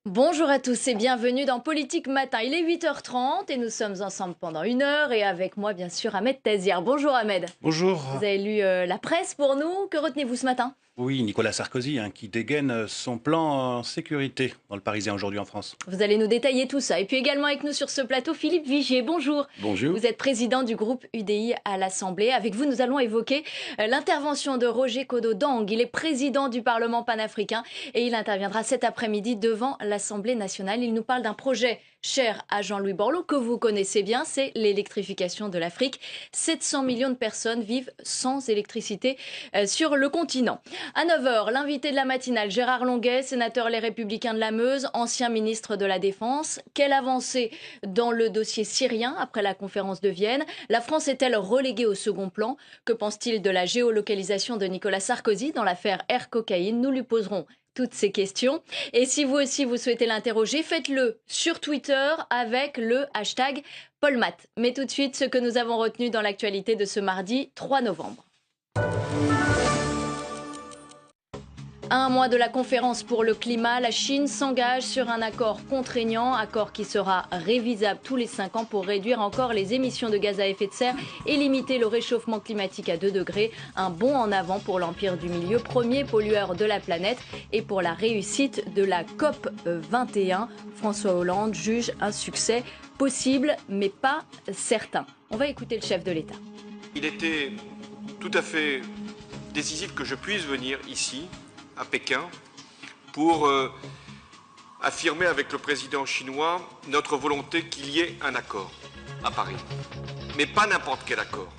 Bonjour à tous et bienvenue dans Politique Matin. Il est 8h30 et nous sommes ensemble pendant 1 heure et avec moi bien sûr Ahmed Tazir. Bonjour Ahmed. Bonjour. Vous avez lu la presse pour nous. Que retenez-vous ce matin ? Oui, Nicolas Sarkozy qui dégaine son plan en sécurité dans le Parisien aujourd'hui en France. Vous allez nous détailler tout ça. Et puis également avec nous sur ce plateau, Philippe Vigier. Bonjour. Bonjour. Vous êtes président du groupe UDI à l'Assemblée. Avec vous, nous allons évoquer l'intervention de Roger Kodo-Dang. Il est président du Parlement panafricain et il interviendra cet après-midi devant l'Assemblée nationale. Il nous parle d'un projet cher à Jean-Louis Borloo, que vous connaissez bien, c'est l'électrification de l'Afrique. 700 millions de personnes vivent sans électricité sur le continent. À 9h, l'invité de la matinale, Gérard Longuet, sénateur Les Républicains de la Meuse, ancien ministre de la Défense. Quelle avancée dans le dossier syrien après la conférence de Vienne ? La France est-elle reléguée au second plan ? Que pense-t-il de la géolocalisation de Nicolas Sarkozy dans l'affaire Air Cocaïne ? Nous lui poserons toutes ces questions. Et si vous aussi vous souhaitez l'interroger, faites-le sur Twitter avec le hashtag PaulMat. Mais tout de suite, ce que nous avons retenu dans l'actualité de ce mardi 3 novembre. À un mois de la conférence pour le climat, la Chine s'engage sur un accord contraignant, accord qui sera révisable tous les 5 ans pour réduire encore les émissions de gaz à effet de serre et limiter le réchauffement climatique à 2 degrés. Un bond en avant pour l'Empire du Milieu, premier pollueur de la planète, et pour la réussite de la COP 21. François Hollande juge un succès possible, mais pas certain. On va écouter le chef de l'État. Il était tout à fait décisif que je puisse venir ici, à Pékin, pour affirmer avec le président chinois notre volonté qu'il y ait un accord à Paris. Mais pas n'importe quel accord.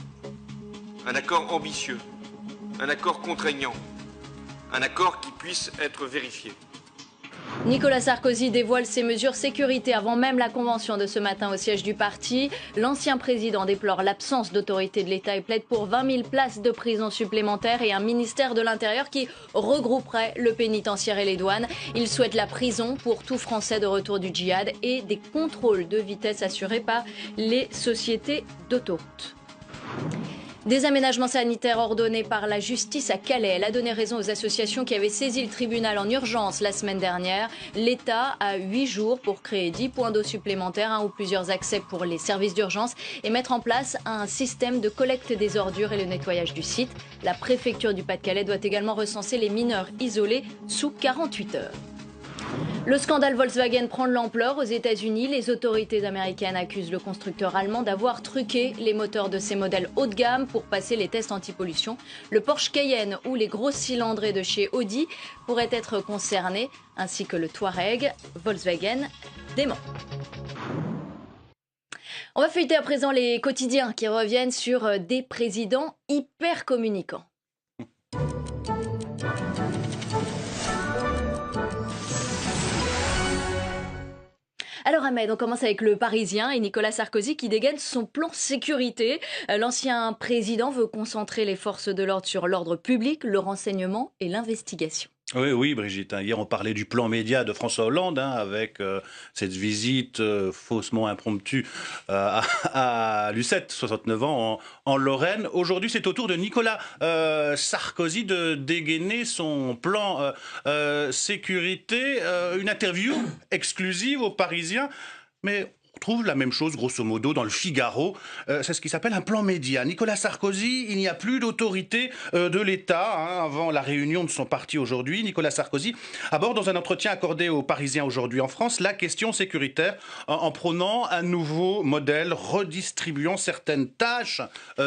Un accord ambitieux, un accord contraignant, un accord qui puisse être vérifié. Nicolas Sarkozy dévoile ses mesures sécurité avant même la convention de ce matin au siège du parti. L'ancien président déplore l'absence d'autorité de l'État et plaide pour 20 000 places de prison supplémentaires et un ministère de l'Intérieur qui regrouperait le pénitentiaire et les douanes. Il souhaite la prison pour tout Français de retour du djihad et des contrôles de vitesse assurés par les sociétés d'autoroutes. Des aménagements sanitaires ordonnés par la justice à Calais. Elle a donné raison aux associations qui avaient saisi le tribunal en urgence la semaine dernière. L'État a 8 jours pour créer 10 points d'eau supplémentaires, un ou plusieurs accès pour les services d'urgence et mettre en place un système de collecte des ordures et le nettoyage du site. La préfecture du Pas-de-Calais doit également recenser les mineurs isolés sous 48 heures. Le scandale Volkswagen prend de l'ampleur aux États-Unis. Les autorités américaines accusent le constructeur allemand d'avoir truqué les moteurs de ses modèles haut de gamme pour passer les tests anti-pollution. Le Porsche Cayenne ou les grosses cylindrées de chez Audi pourraient être concernés, ainsi que le Touareg. Volkswagen dément. On va feuilleter à présent les quotidiens qui reviennent sur des présidents hyper communicants. Alors Ahmed, on commence avec le Parisien et Nicolas Sarkozy qui dégaine son plan sécurité. L'ancien président veut concentrer les forces de l'ordre sur l'ordre public, le renseignement et l'investigation. Oui, Brigitte. Hier, on parlait du plan média de François Hollande avec cette visite faussement impromptue à Lucette, 69 ans, en Lorraine. Aujourd'hui, c'est au tour de Nicolas Sarkozy de dégainer son plan sécurité. Une interview exclusive aux Parisiens. Mais on trouve la même chose, grosso modo, dans le Figaro. C'est ce qui s'appelle un plan média. Nicolas Sarkozy, il n'y a plus d'autorité de l'État. Avant la réunion de son parti aujourd'hui, Nicolas Sarkozy aborde dans un entretien accordé aux Parisiens aujourd'hui en France la question sécuritaire en prônant un nouveau modèle redistribuant certaines tâches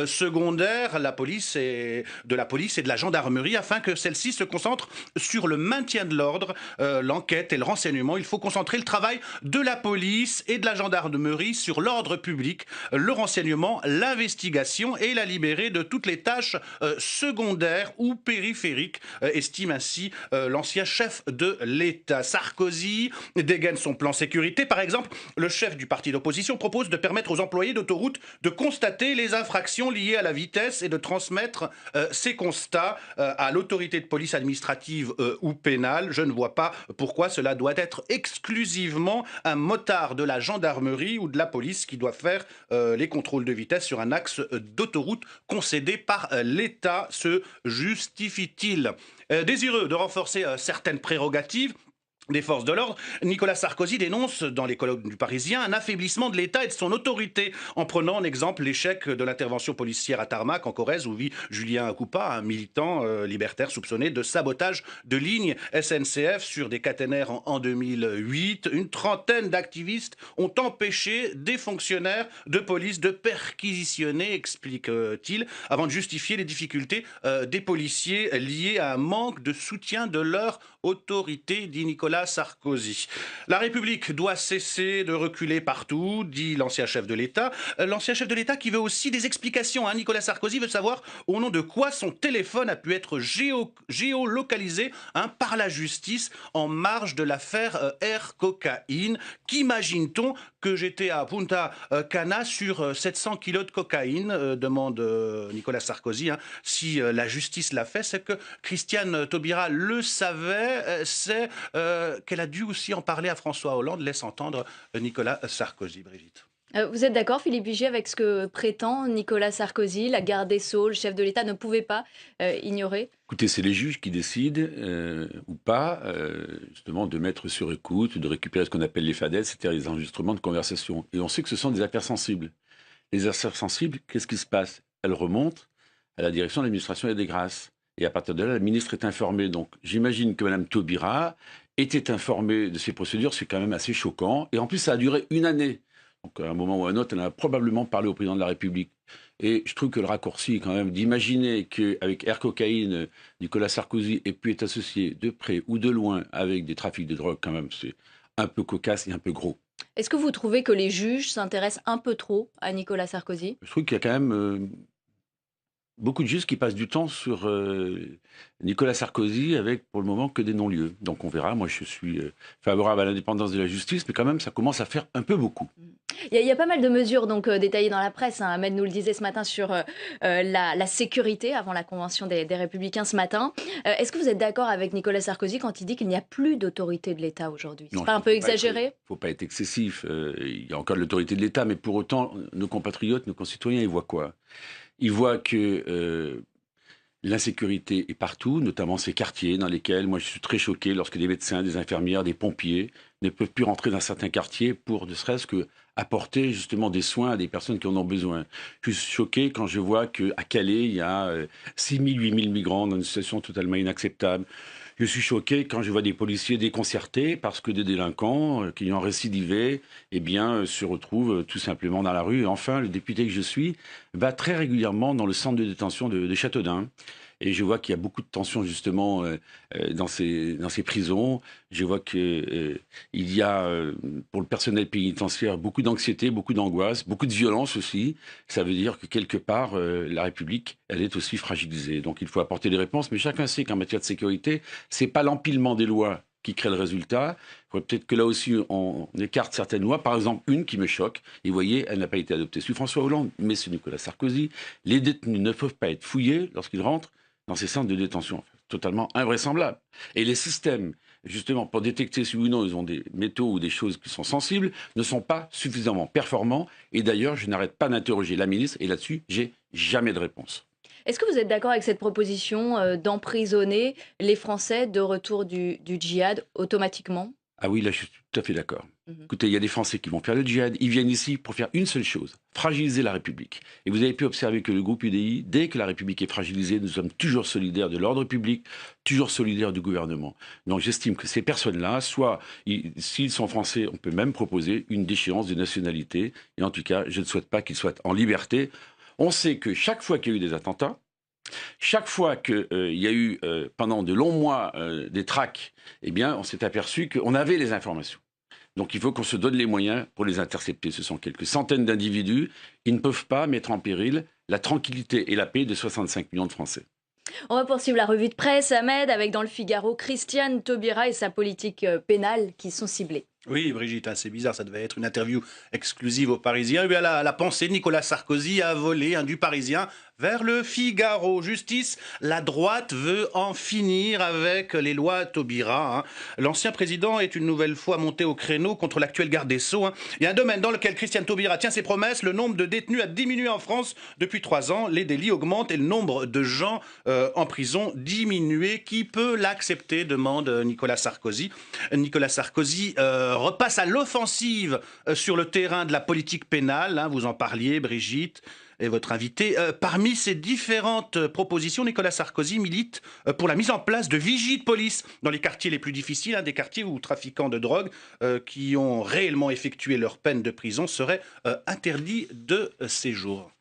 secondaires de la police et de la gendarmerie afin que celle-ci se concentre sur le maintien de l'ordre, l'enquête et le renseignement. Il faut concentrer le travail de la police et de la gendarmerie gendarmerie sur l'ordre public, le renseignement, l'investigation et la libérer de toutes les tâches secondaires ou périphériques, estime ainsi l'ancien chef de l'État. Sarkozy dégaine son plan sécurité. Par exemple, le chef du parti d'opposition propose de permettre aux employés d'autoroute de constater les infractions liées à la vitesse et de transmettre ces constats à l'autorité de police administrative ou pénale. Je ne vois pas pourquoi cela doit être exclusivement un motard de la gendarmerie ou de la police qui doit faire les contrôles de vitesse sur un axe d'autoroute concédé par l'État, se justifie-t-il. Désireux de renforcer certaines prérogatives des forces de l'ordre, Nicolas Sarkozy dénonce dans les colonnes du Parisien un affaiblissement de l'État et de son autorité, en prenant en exemple l'échec de l'intervention policière à Tarmac, en Corrèze, où vit Julien Coupa, un militant libertaire soupçonné de sabotage de lignes SNCF sur des caténaires en 2008. Une trentaine d'activistes ont empêché des fonctionnaires de police de perquisitionner, explique-t-il, avant de justifier les difficultés des policiers liées à un manque de soutien de leur autorité, dit Nicolas Sarkozy. La République doit cesser de reculer partout, dit l'ancien chef de l'État. L'ancien chef de l'État qui veut aussi des explications. Nicolas Sarkozy veut savoir au nom de quoi son téléphone a pu être géolocalisé par la justice en marge de l'affaire Air Cocaïne. Qu'imagine-t-on que j'étais à Punta Cana sur 700 kilos de cocaïne, demande Nicolas Sarkozy. Si la justice l'a fait, c'est que Christiane Taubira le savait, c'est qu'elle a dû aussi en parler à François Hollande, laisse entendre Nicolas Sarkozy. Brigitte. Vous êtes d'accord, Philippe Vigier, avec ce que prétend Nicolas Sarkozy, la garde des Sceaux, le chef de l'État ne pouvait pas ignorer? Écoutez, c'est les juges qui décident ou pas, justement, de mettre sur écoute, de récupérer ce qu'on appelle les FADEL, c'est-à-dire les enregistrements de conversation. Et on sait que ce sont des affaires sensibles. Les affaires sensibles, qu'est-ce qui se passe? Elles remontent à la direction de l'administration des grâces. Et à partir de là, la ministre est informée. Donc, j'imagine que Mme Taubira était informée de ces procédures. C'est quand même assez choquant. Et en plus, ça a duré une année. Donc, à un moment ou à un autre, elle en a probablement parlé au président de la République. Et je trouve que le raccourci, quand même, d'imaginer qu'avec Air Cocaïne, Nicolas Sarkozy ait pu être associé de près ou de loin avec des trafics de drogue, quand même, c'est un peu cocasse et un peu gros. Est-ce que vous trouvez que les juges s'intéressent un peu trop à Nicolas Sarkozy? Je trouve qu'il y a quand même beaucoup de juges qui passent du temps sur Nicolas Sarkozy avec, pour le moment, que des non-lieux. Donc on verra. Moi, je suis favorable à l'indépendance de la justice, mais quand même, ça commence à faire un peu beaucoup. Il y a pas mal de mesures détaillées dans la presse. Ahmed nous le disait ce matin sur la sécurité avant la convention des Républicains ce matin. Est-ce que vous êtes d'accord avec Nicolas Sarkozy quand il dit qu'il n'y a plus d'autorité de l'État aujourd'hui? C'est pas un peu exagéré? Il ne faut pas être excessif. Il y a encore l'autorité de l'État, mais pour autant, nos compatriotes, nos concitoyens, ils voient quoi? Ils voient que l'insécurité est partout, notamment ces quartiers dans lesquels, moi je suis très choqué lorsque des médecins, des infirmières, des pompiers ne peuvent plus rentrer dans certains quartiers pour ne serait-ce que apporter justement des soins à des personnes qui en ont besoin. Je suis choqué quand je vois qu'à Calais, il y a 6 000, 8 000 migrants dans une situation totalement inacceptable. Je suis choqué quand je vois des policiers déconcertés parce que des délinquants qui ont récidivé se retrouvent tout simplement dans la rue. Et enfin, le député que je suis va très régulièrement dans le centre de détention de Châteaudun. Et je vois qu'il y a beaucoup de tensions justement dans ces prisons. Je vois qu'il y a pour le personnel pénitentiaire beaucoup d'anxiété, beaucoup d'angoisse, beaucoup de violence aussi. Ça veut dire que quelque part, la République, elle est aussi fragilisée. Donc il faut apporter des réponses. Mais chacun sait qu'en matière de sécurité, c'est pas l'empilement des lois qui crée le résultat. Il faudrait peut-être que là aussi, on écarte certaines lois. Par exemple, une qui me choque. Et vous voyez, elle n'a pas été adoptée sous François Hollande, mais c'est Nicolas Sarkozy. Les détenus ne peuvent pas être fouillés lorsqu'ils rentrent dans ces centres de détention. Totalement invraisemblable. Et les systèmes, justement, pour détecter si oui ou non ils ont des métaux ou des choses qui sont sensibles, ne sont pas suffisamment performants. Et d'ailleurs, je n'arrête pas d'interroger la ministre. Et là-dessus, j'ai jamais de réponse. Est-ce que vous êtes d'accord avec cette proposition d'emprisonner les Français de retour du djihad automatiquement? Ah oui, là, je suis tout à fait d'accord. Écoutez, il y a des Français qui vont faire le djihad. Ils viennent ici pour faire une seule chose, fragiliser la République. Et vous avez pu observer que le groupe UDI, dès que la République est fragilisée, nous sommes toujours solidaires de l'ordre public, toujours solidaires du gouvernement. Donc j'estime que ces personnes-là, soit, s'ils sont français, on peut même proposer une déchéance de nationalité. Et en tout cas, je ne souhaite pas qu'ils soient en liberté. On sait que chaque fois qu'il y a eu des attentats, chaque fois qu'il y a eu, pendant de longs mois, des traques, on s'est aperçu qu'on avait les informations. Donc il faut qu'on se donne les moyens pour les intercepter. Ce sont quelques centaines d'individus. Ils ne peuvent pas mettre en péril la tranquillité et la paix de 65 millions de Français. On va poursuivre la revue de presse, Ahmed, avec dans le Figaro Christiane Taubira et sa politique pénale qui sont ciblées. Oui, Brigitte, c'est bizarre, ça devait être une interview exclusive aux Parisiens. Eh bien, la pensée, Nicolas Sarkozy a volé du Parisien vers le Figaro. Justice, la droite veut en finir avec les lois Taubira. L'ancien président est une nouvelle fois monté au créneau contre l'actuel garde des Sceaux. Il y a un domaine dans lequel Christiane Taubira tient ses promesses. Le nombre de détenus a diminué en France depuis 3 ans. Les délits augmentent et le nombre de gens en prison diminué. Qui peut l'accepter, demande Nicolas Sarkozy. Nicolas Sarkozy repasse à l'offensive sur le terrain de la politique pénale. Vous en parliez, Brigitte, et votre invité. Parmi ces différentes propositions, Nicolas Sarkozy milite pour la mise en place de vigies de police dans les quartiers les plus difficiles, des quartiers où trafiquants de drogue qui ont réellement effectué leur peine de prison seraient interdits de séjour.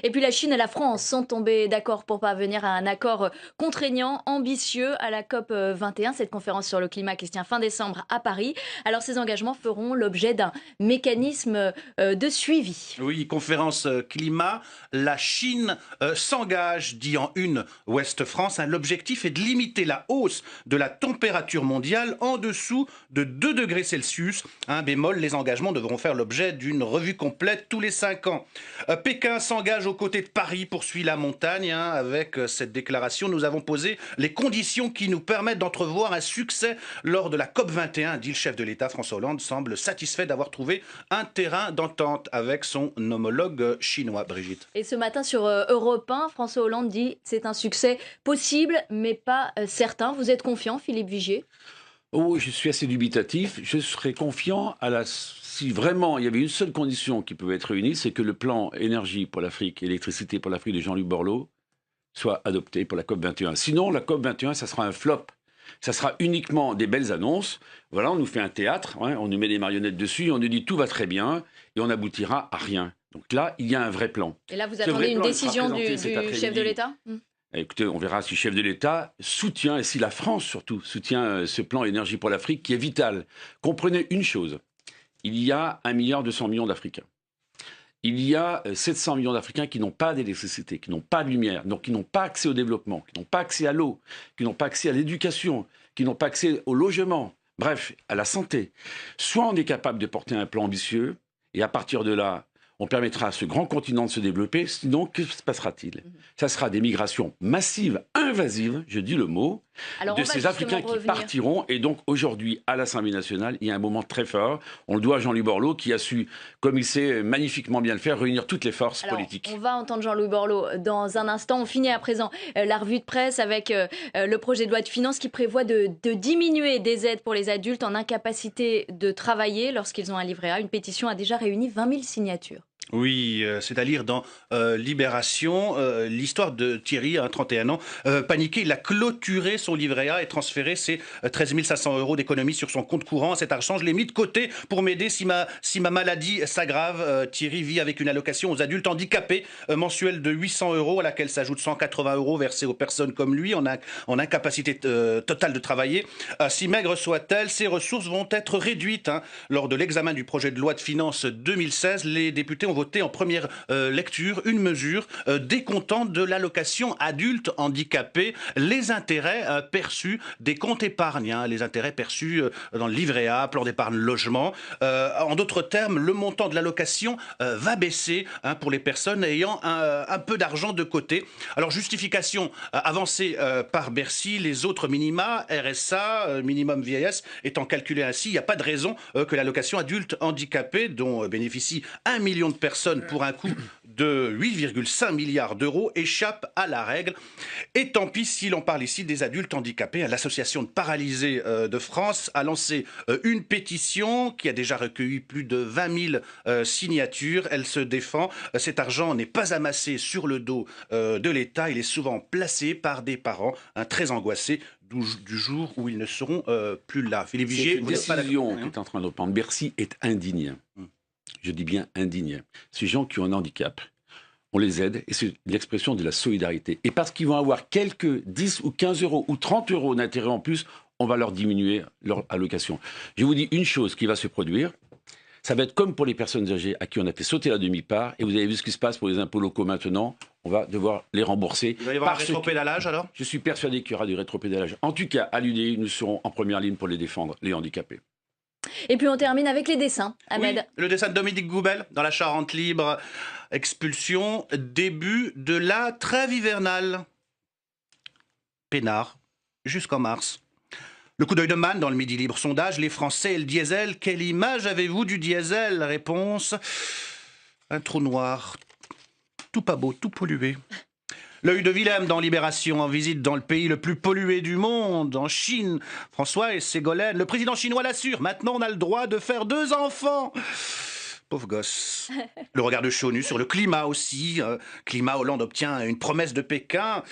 Et puis la Chine et la France sont tombés d'accord pour parvenir à un accord contraignant, ambitieux à la COP 21, cette conférence sur le climat qui se tient fin décembre à Paris. Alors ces engagements feront l'objet d'un mécanisme de suivi. Oui, conférence climat, la Chine s'engage, dit en une Ouest France. L'objectif est de limiter la hausse de la température mondiale en dessous de 2 degrés Celsius. Un bémol, les engagements devront faire l'objet d'une revue complète tous les 5 ans. Pékin s'engage aux côtés de Paris, poursuit la montagne. Avec cette déclaration, nous avons posé les conditions qui nous permettent d'entrevoir un succès lors de la COP 21, dit le chef de l'État. François Hollande semble satisfait d'avoir trouvé un terrain d'entente avec son homologue chinois, Brigitte. Et ce matin sur Europe 1, François Hollande dit c'est un succès possible mais pas certain. Vous êtes confiant, Philippe Vigier ? Oh, je suis assez dubitatif. Je serais confiant si vraiment il y avait une seule condition qui pouvait être réunie, c'est que le plan énergie pour l'Afrique, électricité pour l'Afrique de Jean-Luc Borloo soit adopté pour la COP 21. Sinon, la COP 21, ça sera un flop. Ça sera uniquement des belles annonces. Voilà, on nous fait un théâtre, on nous met des marionnettes dessus, on nous dit tout va très bien et on n'aboutira à rien. Donc là, il y a un vrai plan. Et là, vous attendez une décision du chef de l'État ? Écoutez, on verra si le chef de l'État soutient, et si la France surtout soutient ce plan énergie pour l'Afrique qui est vital. Comprenez une chose, il y a 1,2 milliard d'Africains. Il y a 700 millions d'Africains qui n'ont pas d'électricité, qui n'ont pas de lumière, donc qui n'ont pas accès au développement, qui n'ont pas accès à l'eau, qui n'ont pas accès à l'éducation, qui n'ont pas accès au logement, bref, à la santé. Soit on est capable de porter un plan ambitieux, et à partir de là, on permettra à ce grand continent de se développer. Sinon, que se passera-t-il ? Ça sera des migrations massives, invasives, je dis le mot, de ces Africains qui partiront. Et donc, aujourd'hui, à l'Assemblée nationale, il y a un moment très fort. On le doit à Jean-Louis Borloo, qui a su, comme il sait magnifiquement bien le faire, réunir toutes les forces politiques. On va entendre Jean-Louis Borloo dans un instant. On finit à présent la revue de presse avec le projet de loi de finances qui prévoit de diminuer des aides pour les adultes en incapacité de travailler lorsqu'ils ont un livret A. Une pétition a déjà réuni 20 000 signatures. Oui, c'est à lire dans Libération, l'histoire de Thierry, 31 ans, paniqué, il a clôturé son livret A et transféré ses 13 500 € d'économie sur son compte courant. Cet argent, je l'ai mis de côté pour m'aider si ma maladie s'aggrave. Thierry vit avec une allocation aux adultes handicapés mensuelle de 800 € à laquelle s'ajoutent 180 € versés aux personnes comme lui en incapacité totale de travailler. Si maigres soient-elles, ces ressources vont être réduites. Lors de l'examen du projet de loi de finances 2016, les députés ont voté en première lecture une mesure décomptant de l'allocation adulte handicapé les intérêts perçus des comptes épargne, les intérêts perçus dans le livret A, plan d'épargne logement. En d'autres termes, le montant de l'allocation va baisser pour les personnes ayant un peu d'argent de côté. Alors, justification avancée par Bercy, les autres minima, RSA, minimum vieillesse, étant calculés ainsi, il n'y a pas de raison que l'allocation adulte handicapé, dont bénéficie 1 million de personnes pour un coût de 8,5 milliards d'euros, échappe à la règle. Et tant pis si l'on parle ici des adultes handicapés. L'association de paralysés de France a lancé une pétition qui a déjà recueilli plus de 20 000 signatures. Elle se défend. Cet argent n'est pas amassé sur le dos de l'État. Il est souvent placé par des parents très angoissés du jour où ils ne seront plus là. Philippe Vigier, cette décision qui est en train de prendre Bercy est indigne. Je dis bien indigne. Ces gens qui ont un handicap, on les aide et c'est l'expression de la solidarité. Et parce qu'ils vont avoir quelques 10 ou 15 € ou 30 € d'intérêt en plus, on va leur diminuer leur allocation. Je vous dis une chose qui va se produire. Ça va être comme pour les personnes âgées à qui on a fait sauter la demi-part. Et vous avez vu ce qui se passe pour les impôts locaux maintenant. On va devoir les rembourser. Il va y avoir un rétropédalage alors ? Je suis persuadé qu'il y aura du rétropédalage. En tout cas, à l'UDI, nous serons en première ligne pour les défendre, les handicapés. Et puis on termine avec les dessins, Ahmed. Oui, le dessin de Dominique Goubel dans la Charente libre. Expulsion, début de la trêve hivernale. Peinard, jusqu'en mars. Le coup d'œil de Man dans le Midi Libre sondage, les Français et le diesel. Quelle image avez-vous du diesel ? Réponse, un trou noir, tout pas beau, tout pollué. L'œil de Willem dans Libération, en visite dans le pays le plus pollué du monde, en Chine. François et Ségolène, le président chinois l'assure, maintenant on a le droit de faire 2 enfants. Pauvre gosse. Le regard de Chonu sur le climat aussi. Climat, Hollande obtient une promesse de Pékin.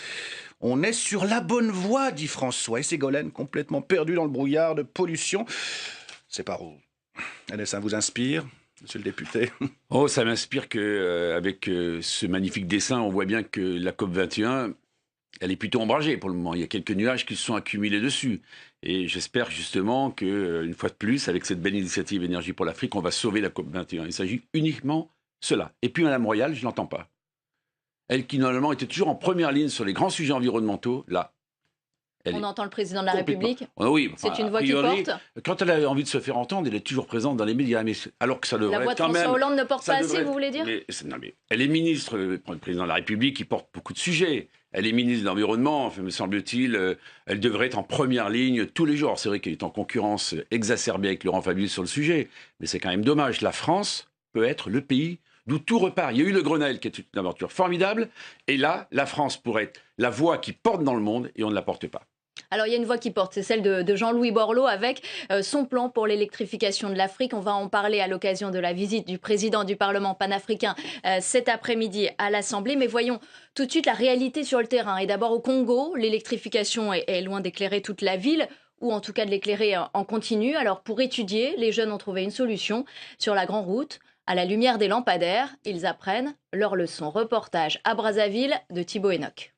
On est sur la bonne voie, dit François. Et Ségolène, complètement perdue dans le brouillard de pollution. C'est par où ? Ça vous inspire, monsieur le député ? Oh, ça m'inspire qu'avec ce magnifique dessin, on voit bien que la COP21, elle est plutôt ombragée pour le moment. Il y a quelques nuages qui se sont accumulés dessus. Et j'espère justement qu'une fois de plus, avec cette belle initiative Énergie pour l'Afrique, on va sauver la COP21. Il s'agit uniquement de cela. Et puis Mme Royal, je ne l'entends pas. Elle qui normalement était toujours en première ligne sur les grands sujets environnementaux, là. On entend le président de la République. Oui, c'est une voix qui porte. Quand elle a envie de se faire entendre, elle est toujours présente dans les médias. Mais alors que ça devrait la voix de François Hollande ne porte pas assez, vous voulez dire ? mais elle est ministre, le président de la République, qui porte beaucoup de sujets. Elle est ministre de l'Environnement, enfin, me semble-t-il. Elle devrait être en première ligne tous les jours. C'est vrai qu'elle est en concurrence exacerbée avec Laurent Fabius sur le sujet. Mais c'est quand même dommage. La France peut être le pays d'où tout repart. Il y a eu le Grenelle qui est une aventure formidable. Et là, la France pourrait être la voix qui porte dans le monde et on ne la porte pas. Alors, il y a une voix qui porte, c'est celle de Jean-Louis Borloo avec son plan pour l'électrification de l'Afrique. On va en parler à l'occasion de la visite du président du Parlement panafricain cet après-midi à l'Assemblée. Mais voyons tout de suite la réalité sur le terrain. Et d'abord au Congo, l'électrification est loin d'éclairer toute la ville, ou en tout cas de l'éclairer en continu. Alors, pour étudier, les jeunes ont trouvé une solution sur la grande route. À la lumière des lampadaires, ils apprennent leurs leçons. Reportage à Brazzaville de Thibaut Enoch.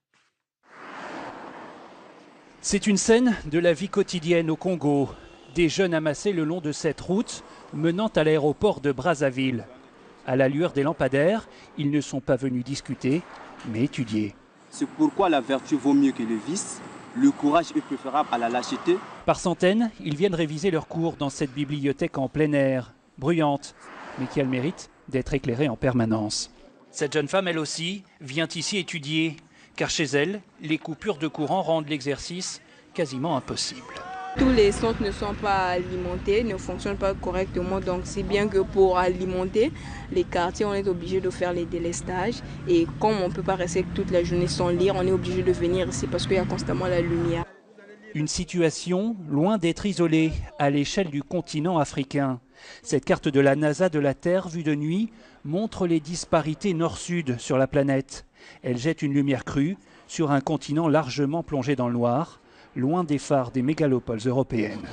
C'est une scène de la vie quotidienne au Congo. Des jeunes amassés le long de cette route menant à l'aéroport de Brazzaville. À la lueur des lampadaires, ils ne sont pas venus discuter, mais étudier. C'est pourquoi la vertu vaut mieux que le vice. Le courage est préférable à la lâcheté. Par centaines, ils viennent réviser leurs cours dans cette bibliothèque en plein air, bruyante, mais qui a le mérite d'être éclairée en permanence. Cette jeune femme, elle aussi, vient ici étudier. Car chez elle, les coupures de courant rendent l'exercice quasiment impossible. Tous les centres ne sont pas alimentés, ne fonctionnent pas correctement, donc c'est bien que pour alimenter les quartiers, on est obligé de faire les délestages. Et comme on ne peut pas rester toute la journée sans lire, on est obligé de venir ici parce qu'il y a constamment la lumière. Une situation loin d'être isolée à l'échelle du continent africain. Cette carte de la NASA de la Terre vue de nuit montre les disparités nord-sud sur la planète. Elle jette une lumière crue sur un continent largement plongé dans le noir, loin des phares des mégalopoles européennes.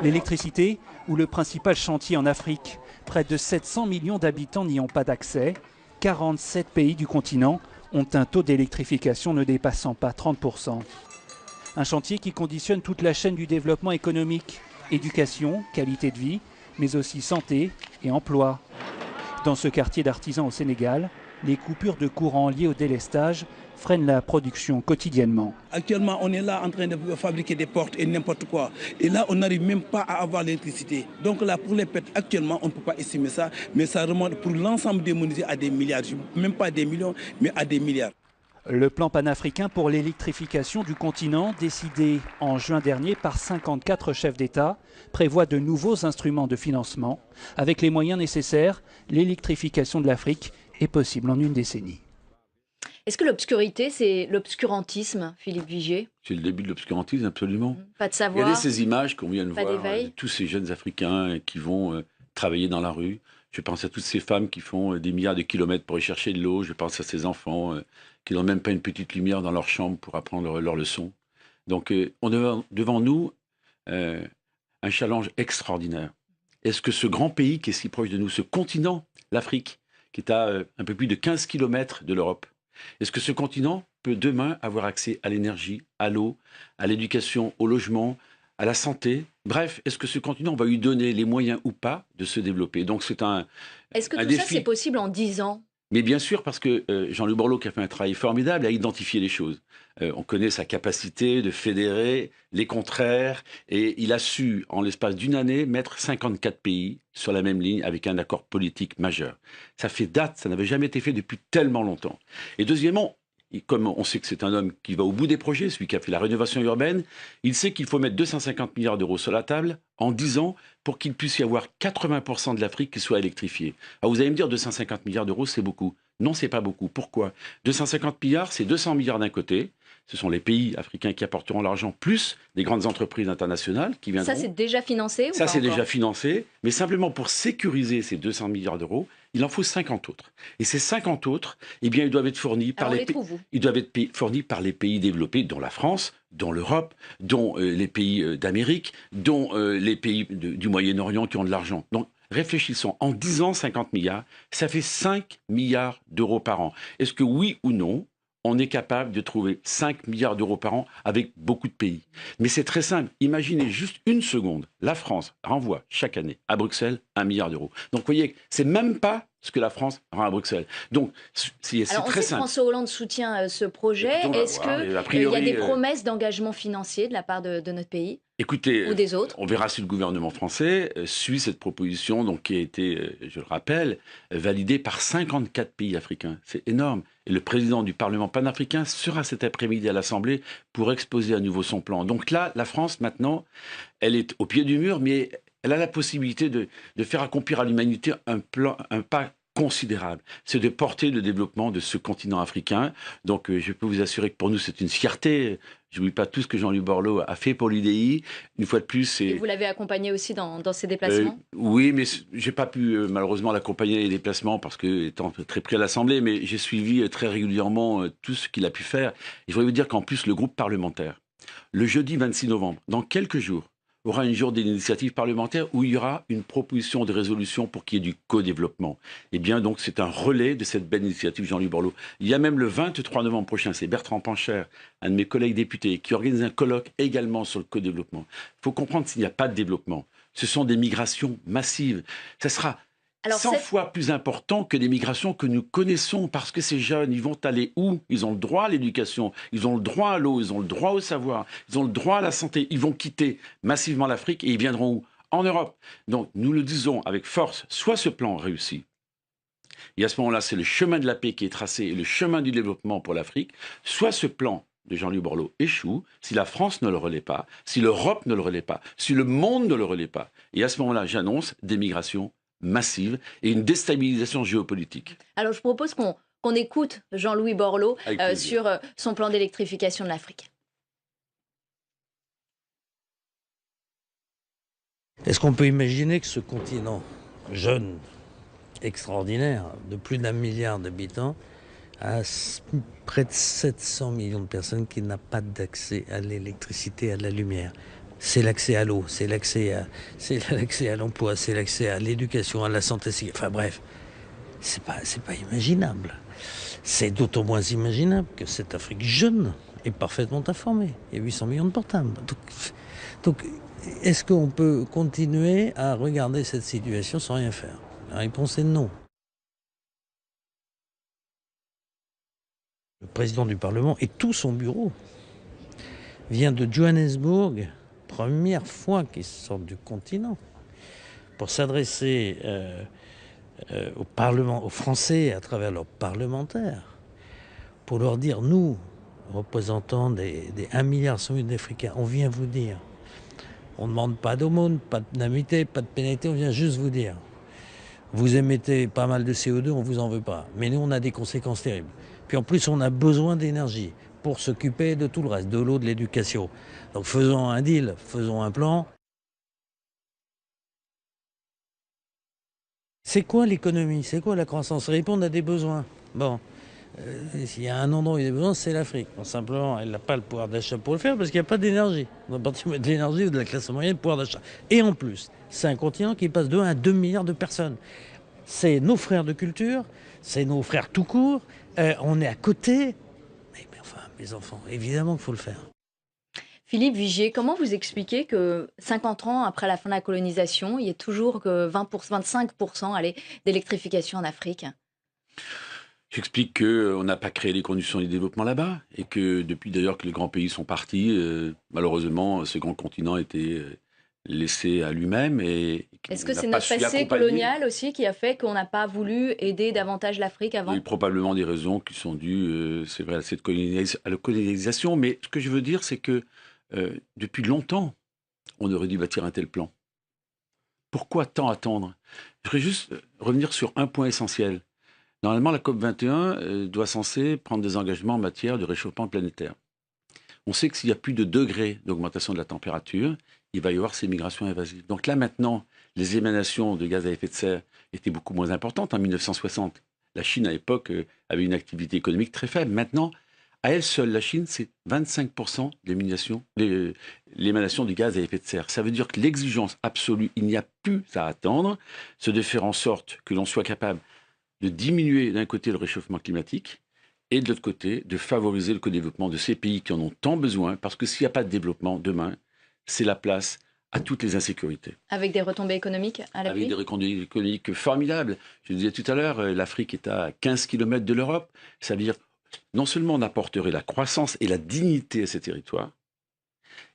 L'électricité, ou le principal chantier en Afrique, près de 700 millions d'habitants n'y ont pas d'accès. 47 pays du continent ont un taux d'électrification ne dépassant pas 30%. Un chantier qui conditionne toute la chaîne du développement économique, éducation, qualité de vie, mais aussi santé et emploi. Dans ce quartier d'artisans au Sénégal, les coupures de courant liées au délestage freinent la production quotidiennement. Actuellement, on est là en train de fabriquer des portes et n'importe quoi. Et là, on n'arrive même pas à avoir l'électricité. Donc là, pour les pertes, actuellement, on ne peut pas estimer ça, mais ça remonte pour l'ensemble des menuisiers à des milliards. Même pas des millions, mais à des milliards. Le plan panafricain pour l'électrification du continent, décidé en juin dernier par 54 chefs d'État, prévoit de nouveaux instruments de financement. Avec les moyens nécessaires, l'électrification de l'Afrique est possible en une décennie. Est-ce que l'obscurité, c'est l'obscurantisme, Philippe Vigier ? C'est le début de l'obscurantisme, absolument. Pas de savoir. Regardez ces images qu'on vient de voir, d'éveil. tous ces jeunes Africains qui vont travailler dans la rue. Je pense à toutes ces femmes qui font des milliards de kilomètres pour y chercher de l'eau. Je pense à ces enfants qui n'ont même pas une petite lumière dans leur chambre pour apprendre leurs leçons. Donc, on a devant nous un challenge extraordinaire. Est-ce que ce grand pays qui est si proche de nous, ce continent, l'Afrique, qui est à un peu plus de 15 kilomètres de l'Europe, est-ce que ce continent peut demain avoir accès à l'énergie, à l'eau, à l'éducation, au logement, à la santé. Bref, est-ce que ce continent va lui donner les moyens ou pas de se développer? Donc c'est un Est-ce que tout défi. ça, c'est possible en 10 ans? Mais bien sûr, parce que Jean-Louis Borloo, qui a fait un travail formidable, a identifié les choses. On connaît sa capacité de fédérer les contraires, et il a su, en l'espace d'une année, mettre 54 pays sur la même ligne avec un accord politique majeur. Ça fait date, ça n'avait jamais été fait depuis tellement longtemps. Et deuxièmement, comme on sait que c'est un homme qui va au bout des projets, celui qui a fait la rénovation urbaine, il sait qu'il faut mettre 250 milliards d'euros sur la table en 10 ans pour qu'il puisse y avoir 80% de l'Afrique qui soit électrifiée. Alors vous allez me dire 250 milliards d'euros, c'est beaucoup. Non, c'est pas beaucoup. Pourquoi? 250 milliards, c'est 200 milliards d'un côté. Ce sont les pays africains qui apporteront l'argent, plus des grandes entreprises internationales qui viendront. Ça, c'est déjà financé ou Ça, pas c'est encore déjà financé. Mais simplement pour sécuriser ces 200 milliards d'euros, il en faut 50 autres. Et ces 50 autres, eh bien, ils doivent être fournis par Alors, les on les trouve où? ils doivent être fournis par les pays développés, dont la France, dont l'Europe, dont les pays d'Amérique, dont les pays du Moyen-Orient qui ont de l'argent. Donc, réfléchissons, en 10 ans, 50 milliards, ça fait 5 milliards d'euros par an. Est-ce que oui ou non, on est capable de trouver 5 milliards d'euros par an avec beaucoup de pays? Mais c'est très simple. Imaginez juste une seconde. La France renvoie chaque année à Bruxelles 1 milliard d'euros. Donc, vous voyez, c'est même pas ce que la France rend à Bruxelles. Donc, c'est Alors, on très sait que simple. François Hollande soutient ce projet. Écoutez, on va Est-ce voir. qu'il Et a y a priori, des promesses d'engagement financier de la part de notre pays Écoutez, ou des autres? on verra si le gouvernement français suit cette proposition, donc qui a été, je le rappelle, validée par 54 pays africains. C'est énorme. Et le président du Parlement panafricain sera cet après-midi à l'Assemblée pour exposer à nouveau son plan. Donc là, la France, maintenant, elle est au pied du mur, mais elle a la possibilité de faire accomplir à l'humanité un pas considérable. C'est de porter le développement de ce continent africain. Donc, je peux vous assurer que pour nous, c'est une fierté. Je n'oublie pas tout ce que Jean-Louis Borloo a fait pour l'UDI. Une fois de plus, Et vous l'avez accompagné aussi dans ses déplacements? oui, mais j'ai pas pu malheureusement l'accompagner les déplacements parce que étant très pris à l'Assemblée, mais j'ai suivi très régulièrement tout ce qu'il a pu faire. Et je voudrais vous dire qu'en plus, le groupe parlementaire, le jeudi 26 novembre, dans quelques jours, aura une journée d'initiative parlementaire où il y aura une proposition de résolution pour qu'il y ait du co-développement. Eh bien, donc, c'est un relais de cette belle initiative Jean-Louis Borloo. Il y a même le 23 novembre prochain, c'est Bertrand Pancher, un de mes collègues députés, qui organise un colloque également sur le co-développement. Il faut comprendre qu'il n'y a pas de développement. Ce sont des migrations massives. Ça sera 100 fois plus important que les migrations que nous connaissons, parce que ces jeunes, ils vont aller où? Ils ont le droit à l'éducation, ils ont le droit à l'eau, ils ont le droit au savoir, ils ont le droit à la santé. Ils vont quitter massivement l'Afrique et ils viendront où? En Europe. Donc, nous le disons avec force, soit ce plan réussit, et à ce moment-là, c'est le chemin de la paix qui est tracé et le chemin du développement pour l'Afrique, soit ce plan de Jean-Louis Borloo échoue, si la France ne le relaie pas, si l'Europe ne le relaie pas, si le monde ne le relaie pas. Et à ce moment-là, j'annonce des migrations massive et une déstabilisation géopolitique. Alors je propose qu'on écoute Jean-Louis Borloo sur son plan d'électrification de l'Afrique. Est-ce qu'on peut imaginer que ce continent jeune, extraordinaire, de plus d'1 milliard d'habitants, a près de 700 millions de personnes qui n'ont pas d'accès à l'électricité, à la lumière? C'est l'accès à l'eau, c'est l'accès à l'emploi, c'est l'accès à l'éducation, à la santé. Enfin bref, c'est pas imaginable. C'est d'autant moins imaginable que cette Afrique jeune est parfaitement informée. Il y a 800 millions de portables. Donc est-ce qu'on peut continuer à regarder cette situation sans rien faire? La réponse est non. Le président du Parlement et tout son bureau vient de Johannesburg, première fois qu'ils sortent du continent, pour s'adresser au Parlement, aux Français à travers leurs parlementaires, pour leur dire, nous, représentants des 1,1 milliard d'Africains, on vient vous dire, on ne demande pas d'aumône, pas d'indemnité, pas de pénalité, on vient juste vous dire, vous émettez pas mal de CO2, on ne vous en veut pas, mais nous on a des conséquences terribles. Puis en plus on a besoin d'énergie pour s'occuper de tout le reste, de l'eau, de l'éducation. Donc faisons un deal, faisons un plan. C'est quoi l'économie? C'est quoi la croissance? Répondre à des besoins. Bon, s'il y a un endroit où il y a des besoins, c'est l'Afrique. Bon, simplement, elle n'a pas le pouvoir d'achat pour le faire parce qu'il n'y a pas d'énergie. On a partir de l'énergie ou de la classe moyenne, pouvoir d'achat. Et en plus, c'est un continent qui passe de 1 à 2 milliards de personnes. C'est nos frères de culture, c'est nos frères tout court. On est à côté. Mais enfin, mes enfants. Évidemment qu'il faut le faire. Philippe Vigier, comment vous expliquez que 50 ans après la fin de la colonisation, il y ait toujours que 25% d'électrification en Afrique? J'explique qu'on n'a pas créé les conditions du développement là-bas et que depuis d'ailleurs que les grands pays sont partis, malheureusement, ce grand continent a été laissé à lui-même. Est-ce que c'est notre passé colonial aussi qui a fait qu'on n'a pas voulu aider davantage l'Afrique avant? Il y a eu probablement des raisons qui sont dues, c'est vrai, à la colonisation. Mais ce que je veux dire, c'est que depuis longtemps, on aurait dû bâtir un tel plan. Pourquoi tant attendre? Je voudrais juste revenir sur un point essentiel. Normalement, la COP21 doit censée prendre des engagements en matière de réchauffement planétaire. On sait que s'il y a plus de degrés d'augmentation de la température, il va y avoir ces migrations invasives. Donc là, maintenant, les émanations de gaz à effet de serre étaient beaucoup moins importantes. En 1960, la Chine, à l'époque, avait une activité économique très faible. Maintenant, à elle seule, la Chine, c'est 25% de l'émanation du gaz à effet de serre. Ça veut dire que l'exigence absolue, il n'y a plus à attendre, c'est de faire en sorte que l'on soit capable de diminuer d'un côté le réchauffement climatique et de l'autre côté de favoriser le co-développement de ces pays qui en ont tant besoin, parce que s'il n'y a pas de développement demain, c'est la place à toutes les insécurités. Avec des retombées économiques à l'appui? Avec des retombées économiques formidables. Je disais tout à l'heure, l'Afrique est à 15 km de l'Europe. Ça veut dire non seulement on apporterait la croissance et la dignité à ces territoires,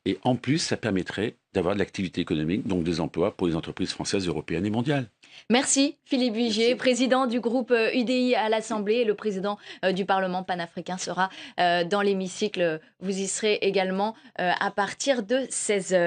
et en plus, ça permettrait d'avoir de l'activité économique, donc des emplois pour les entreprises françaises, européennes et mondiales. Merci Philippe Vigier, président du groupe UDI à l'Assemblée, et le président du Parlement panafricain sera dans l'hémicycle. Vous y serez également à partir de 16h.